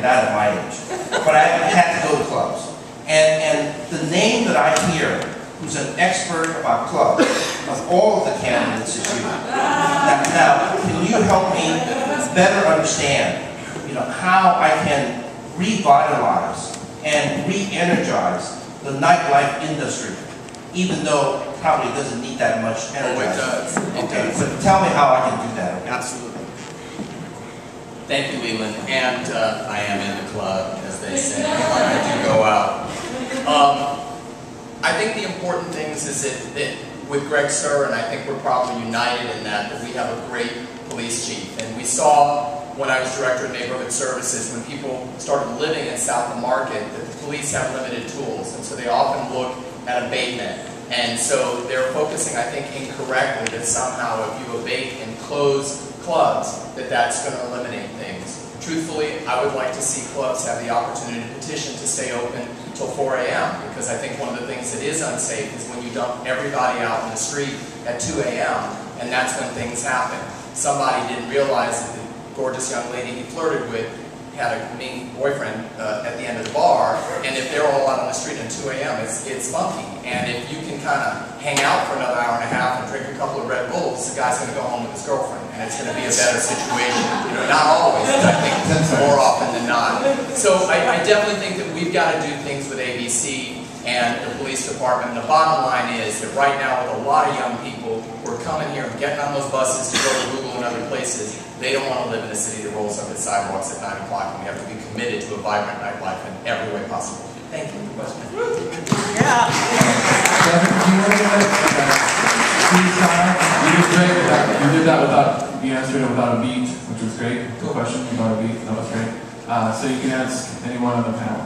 and not at my age. But I had to go to clubs. And the name that I hear, who's an expert about clubs, of all of the candidates is you. Now, can you help me better understand, how I can revitalize and re-energize the nightlife industry, even though it probably doesn't need that much energy. Oh, it does. Okay, so tell me how I can do that. Okay? Absolutely. Thank you, Leland. And I am in the club, as they say. I do go out. I think the important things is that with Greg Sir, and I think we're probably united in that we have a great police chief. And we saw when I was director of neighborhood services, when people started living in South of Market, that the police have limited tools. And so they often look at abatement. And so they're focusing, I think, incorrectly that somehow if you abate and close clubs, that's going to eliminate things. Truthfully, I would like to see clubs have the opportunity to petition to stay open till 4 a.m. because I think one of the things that is unsafe is when you dump everybody out in the street at 2 a.m. and that's when things happen. Somebody didn't realize that the gorgeous young lady he flirted with had a mean boyfriend at the end of the bar, and if they're all out on the street at 2 a.m., it's funky. And if you can kind of hang out for another hour and a half and drink a couple of Red Bulls, the guy's going to go home with his girlfriend, and it's going to be a better situation. Not always, but I think more often than not. So I definitely think that we've got to do things with ABC and the police department. And the bottom line is that right now, with a lot of young people who are coming here and getting on those buses to go to Google and other places, they don't want to live in a city that rolls up its sidewalks at 9 o'clock, and we have to be committed to a vibrant nightlife in every way possible. Thank you for the question. Yeah. You did great with that. You did that without, you answered it without a beat, which was great. Good question, without a beat, that was great. So you can ask anyone on the panel.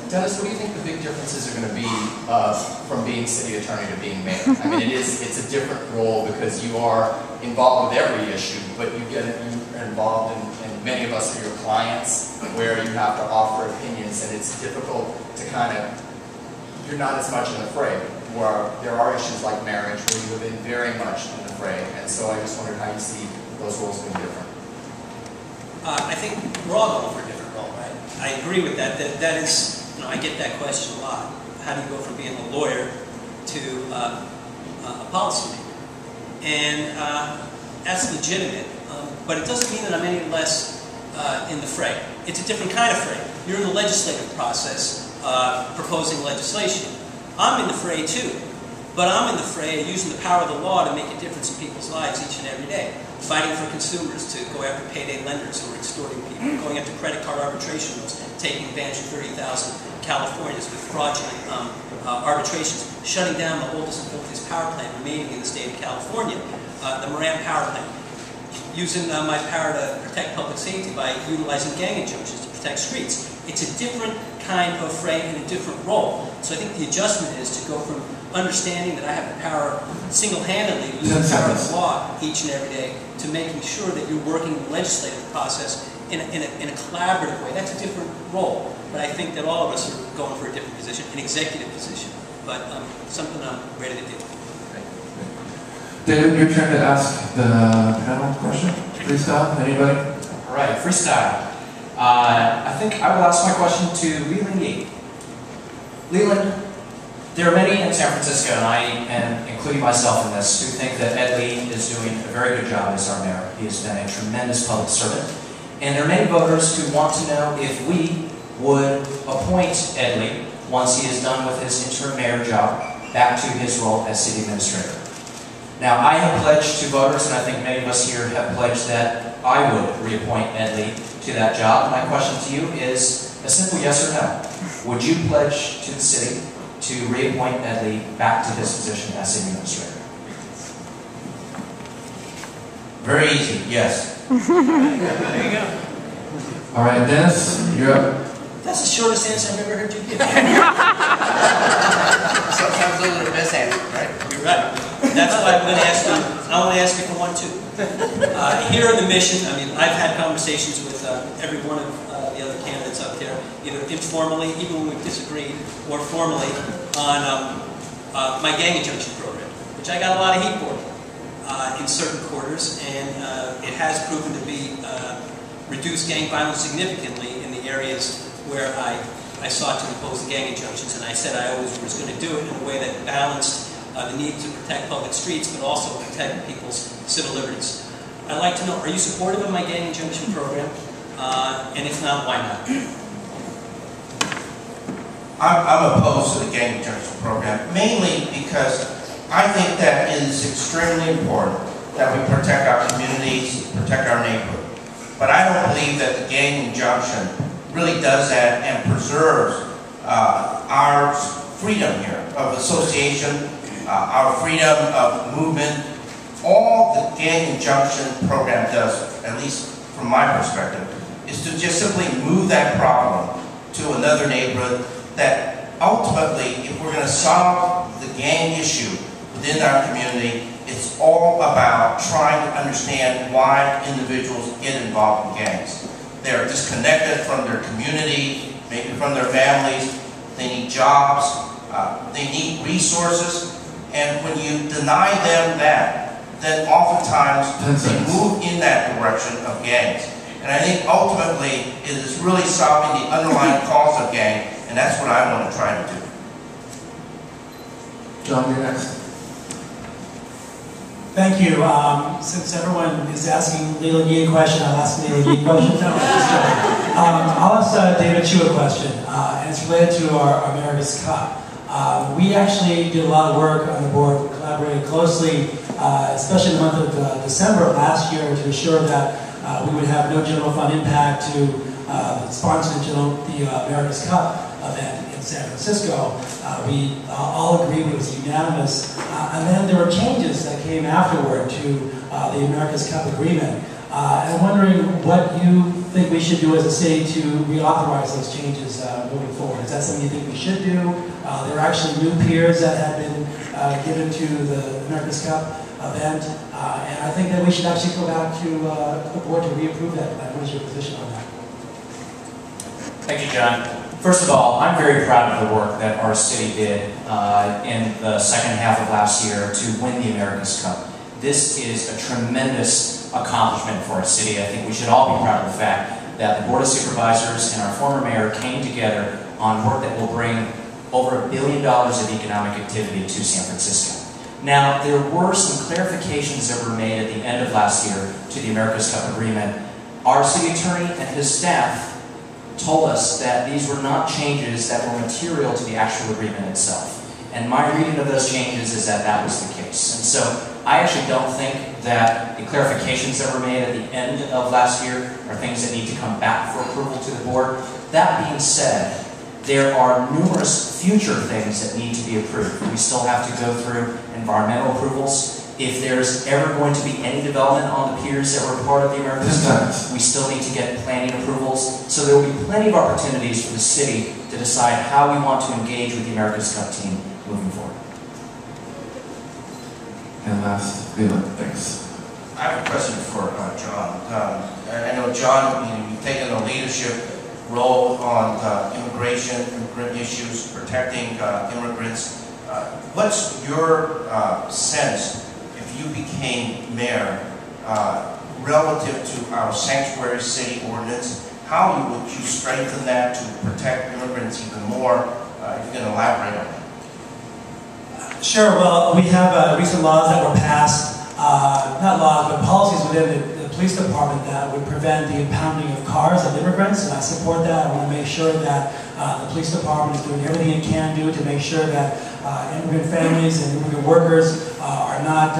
Dennis, what do you think the big differences are going to be from being city attorney to being mayor? I mean, it's a different role because you are involved with every issue, but you're involved in many of us are your clients, where you have to offer opinions, and it's difficult to kind of, you're not as much in the fray, where there are issues like marriage where you have been very much in the fray, and so I just wondered how you see those roles being different. I think we're all going for a different role, right? I agree with that. That is, I get that question a lot. How do you go from being a lawyer to a policymaker? And that's legitimate, but it doesn't mean that I'm any less in the fray. It's a different kind of fray. You're in the legislative process proposing legislation. I'm in the fray too, but I'm in the fray using the power of the law to make a difference in people's lives each and every day. Fighting for consumers to go after payday lenders who are extorting people, going after credit card arbitration laws, taking advantage of 30,000 Californians with fraudulent arbitrations, shutting down the oldest and filthiest power plant remaining in the state of California, the Moran power plant, using my power to protect public safety by utilizing gang injunctions to protect streets. It's a different kind of fray and a different role. So I think the adjustment is to go from understanding that I have the power single-handedly, using the power of the law each and every day, to making sure that you're working in the legislative process in a collaborative way. That's a different role. But I think that all of us are going for a different position, an executive position, but something I'm ready to do. David, your turn to ask the panel question. Freestyle, anybody? All right, freestyle. I think I will ask my question to Leland. Leland, there are many in San Francisco, and including myself in this, who think that Ed Lee is doing a very good job as our mayor. He has been a tremendous public servant. And there are many voters who want to know if we would appoint Ed Lee, once he is done with his interim mayor job, back to his role as city administrator. Now, I have pledged to voters, and I think many of us here have pledged that I would reappoint Ed Lee to that job. My question to you is a simple yes or no. Would you pledge to the city to reappoint Ed Lee back to his position as city administrator? Very easy, yes. There you go. All right, Dennis, you're up. That's the shortest answer I've ever heard you give. Sometimes those are the best answers, right? You're right. That's why I'm going to ask you. I want to ask you for one too. Here in the mission, I mean, I've had conversations with every one of the other candidates up there, either informally, even when we've disagreed, or formally, on my gang injunction program, which I got a lot of heat for. in certain quarters, and it has proven to be reduced gang violence significantly in the areas where I sought to impose the gang injunctions, and I said I always was going to do it in a way that balanced the need to protect public streets, but also protect people's civil liberties. I'd like to know, are you supportive of my gang injunction program? And if not, why not? I'm opposed to the gang injunction program, mainly because I think that it is extremely important that we protect our communities, protect our neighborhood. But I don't believe that the gang injunction really does that and preserves our freedom here of association, our freedom of movement. All the gang injunction program does, at least from my perspective, is to just simply move that problem to another neighborhood. That ultimately, if we're going to solve the gang issue within our community, it's all about trying to understand why individuals get involved in gangs. They're disconnected from their community, maybe from their families. They need jobs, they need resources, and when you deny them that, then oftentimes they move in that direction of gangs. And I think ultimately it is really solving the underlying cause of gang, and that's what I want to try to do. John, you're next. Thank you. Since everyone is asking Leland Yee a question, I'll ask Leland Yee a question. No, just joking. I'll ask David Chiu a question, and it's related to our America's Cup. We actually did a lot of work on the board, collaborated closely, especially in the month of December of last year, to ensure that we would have no general fund impact to sponsoring the America's Cup event in San Francisco. We all agreed it was unanimous. And then there were changes that came afterward to the America's Cup agreement. And I'm wondering what you think we should do as a city to reauthorize those changes moving forward. Is that something you think we should do? There are actually new peers that have been given to the America's Cup event. And I think that we should actually go back to the board to reapprove that. What is your position on that? Thank you, John. First of all, I'm very proud of the work that our city did in the second half of last year to win the America's Cup. This is a tremendous accomplishment for our city. I think we should all be proud of the fact that the Board of Supervisors and our former mayor came together on work that will bring over $1 billion of economic activity to San Francisco. Now, there were some clarifications that were made at the end of last year to the America's Cup agreement. Our city attorney and his staff told us that these were not changes that were material to the actual agreement itself. And my reading of those changes is that that was the case. And so I actually don't think that the clarifications that were made at the end of last year are things that need to come back for approval to the board. That being said, there are numerous future things that need to be approved. We still have to go through environmental approvals. If there's ever going to be any development on the piers that were part of the America's Cup, we still need to get planning approvals. So there will be plenty of opportunities for the city to decide how we want to engage with the America's Cup team moving forward. And last, Leland, thanks. I have a question for John. I know, John, you've taken a leadership role on immigration, immigrant issues, protecting immigrants. What's your sense, if you became mayor, relative to our sanctuary city ordinance? How would you strengthen that to protect immigrants even more? If you can elaborate on that. Sure. Well, we have recent laws that were passed, not laws, but policies within the police department that would prevent the impounding of cars of immigrants, and I support that. I want to make sure that the police department is doing everything it can do to make sure that immigrant families and immigrant workers are not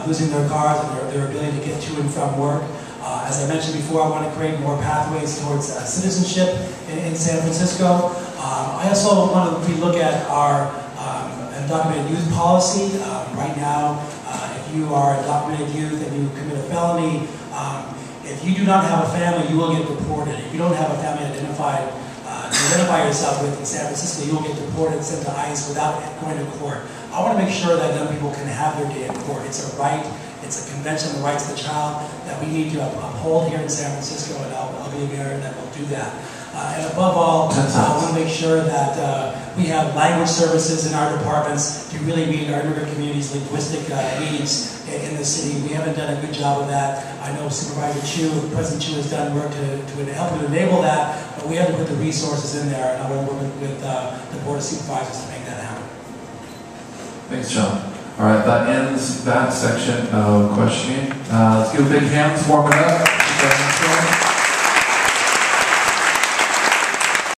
losing their cars and their ability to get to and from work. As I mentioned before, I want to create more pathways towards citizenship in San Francisco. I also want to look at our undocumented youth policy. Right now, if you are a documented youth and you commit a felony, if you do not have a family, you will get deported. If you don't have a family identified, to identify yourself with in San Francisco, you will get deported and sent to ICE without going to court. I want to make sure that young people can have their day in court. It's a right. It's a convention on the rights of the child that we need to uphold here in San Francisco, and I'll be a mayor that will do that. And above all, I want to make sure that we have language services in our departments to really meet our immigrant community's linguistic needs in the city. We haven't done a good job of that. I know Supervisor Chiu, President Chiu has done work to help to enable that, but we have to put the resources in there, and I want to work with the Board of Supervisors to make that happen. Thanks, John. All right, that ends that section of questioning. Let's give a big hand, warm it up.